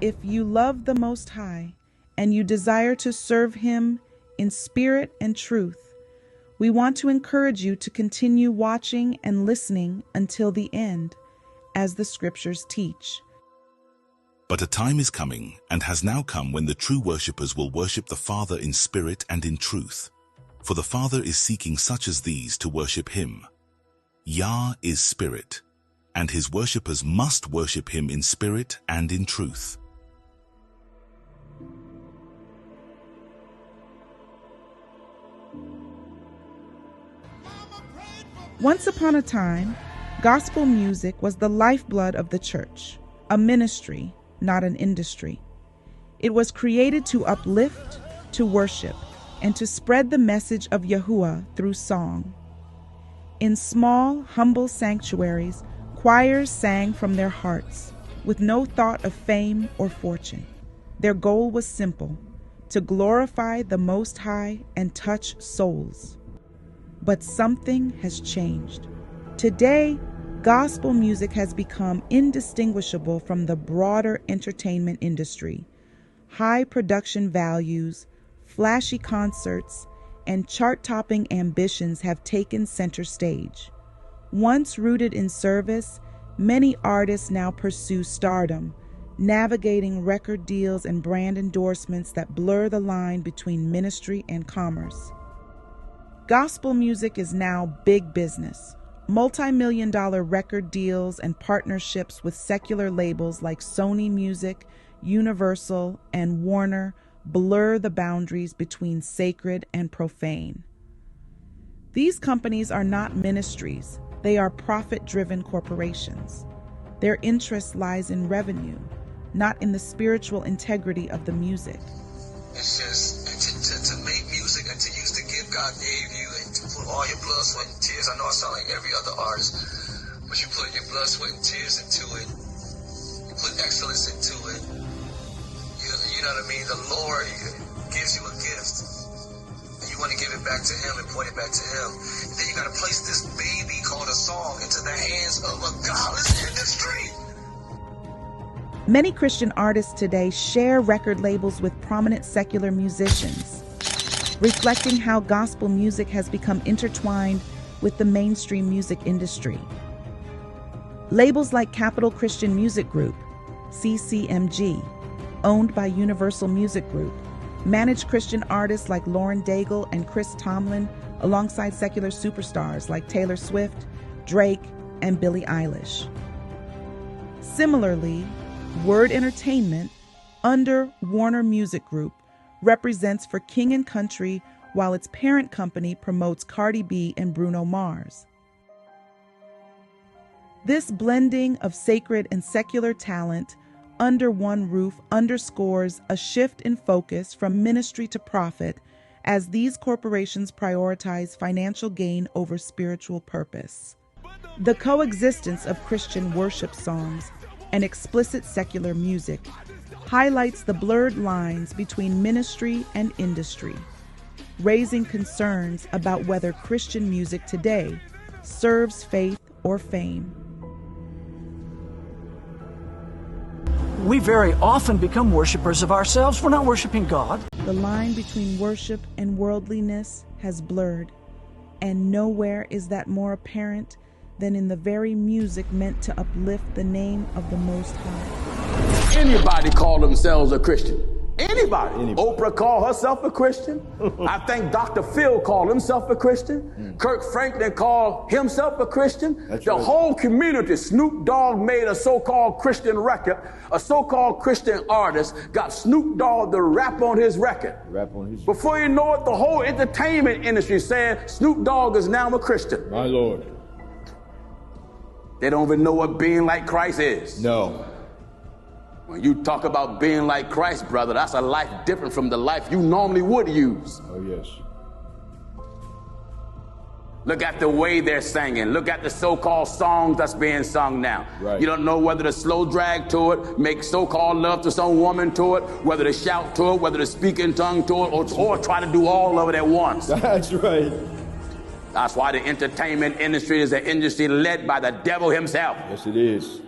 if you love the Most High and you desire to serve Him in spirit and truth, we want to encourage you to continue watching and listening until the end, as the scriptures teach. But a time is coming, and has now come, when the true worshippers will worship the Father in spirit and in truth. For the Father is seeking such as these to worship Him. Yah is spirit, and His worshippers must worship Him in spirit and in truth. Once upon a time, gospel music was the lifeblood of the church, a ministry, not an industry. It was created to uplift, to worship, and to spread the message of Yahuwah through song. In small, humble sanctuaries, choirs sang from their hearts, with no thought of fame or fortune. Their goal was simple: to glorify the Most High and touch souls. But something has changed. Today, gospel music has become indistinguishable from the broader entertainment industry. High production values, flashy concerts, and chart-topping ambitions have taken center stage. Once rooted in service, many artists now pursue stardom, navigating record deals and brand endorsements that blur the line between ministry and commerce. Gospel music is now big business. Multi-million-dollar record deals and partnerships with secular labels like Sony Music, Universal, and Warner blur the boundaries between sacred and profane. These companies are not ministries. They are profit-driven corporations. Their interest lies in revenue, not in the spiritual integrity of the music. It's just to make music and to use the gift God gave you and to put all your blood, sweat, and tears. I know I sound like every other artist, but you put your blood, sweat, and tears into it. You put excellence into it. You know what I mean? The Lord gives you a gift, and you want to give it back to Him and point it back to Him. And then you got to place this baby called a song into the hands of a godless industry. Many Christian artists today share record labels with prominent secular musicians, reflecting how gospel music has become intertwined with the mainstream music industry. Labels like Capital Christian Music Group, CCMG, owned by Universal Music Group, manage Christian artists like Lauren Daigle and Chris Tomlin alongside secular superstars like Taylor Swift, Drake, and Billie Eilish. Similarly, Word Entertainment, under Warner Music Group, represents for King & Country, while its parent company promotes Cardi B and Bruno Mars. This blending of sacred and secular talent under one roof underscores a shift in focus from ministry to profit, as these corporations prioritize financial gain over spiritual purpose. The coexistence of Christian worship songs and explicit secular music highlights the blurred lines between ministry and industry, raising concerns about whether Christian music today serves faith or fame. We very often become worshipers of ourselves. We're not worshiping God. The line between worship and worldliness has blurred, and nowhere is that more apparent than in the very music meant to uplift the name of the Most High. Anybody call themselves a Christian. Anybody. Oprah called herself a Christian. I think Dr. Phil called himself a Christian. Kirk Franklin called himself a Christian. The whole community, Snoop Dogg made a so-called Christian record. A so-called Christian artist got Snoop Dogg to rap on his record. Before you know it, the whole entertainment industry saying Snoop Dogg is now a Christian. My Lord. They don't even know what being like Christ is. No. When you talk about being like Christ, brother, that's a life different from the life you normally would use. Oh, yes. Look at the way they're singing. Look at the so-called songs that's being sung now. Right. You don't know whether to slow drag to it, make so-called love to some woman to it, whether to shout to it, whether to speak in tongue to it, or try to do all of it at once. That's right. That's why the entertainment industry is an industry led by the devil himself. Yes, it is.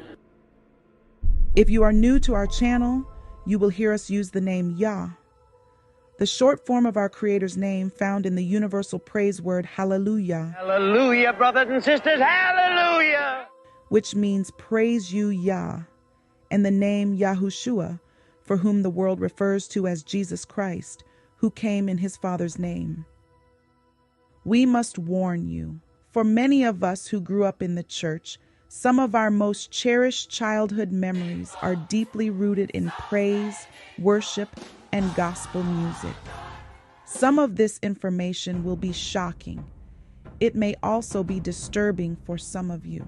If you are new to our channel, you will hear us use the name Yah, the short form of our Creator's name found in the universal praise word hallelujah. Hallelujah, brothers and sisters, hallelujah! Which means praise you, Yah, and the name Yahushua, for whom the world refers to as Jesus Christ, who came in his Father's name. We must warn you, for many of us who grew up in the church, some of our most cherished childhood memories are deeply rooted in praise, worship, and gospel music. Some of this information will be shocking. It may also be disturbing for some of you.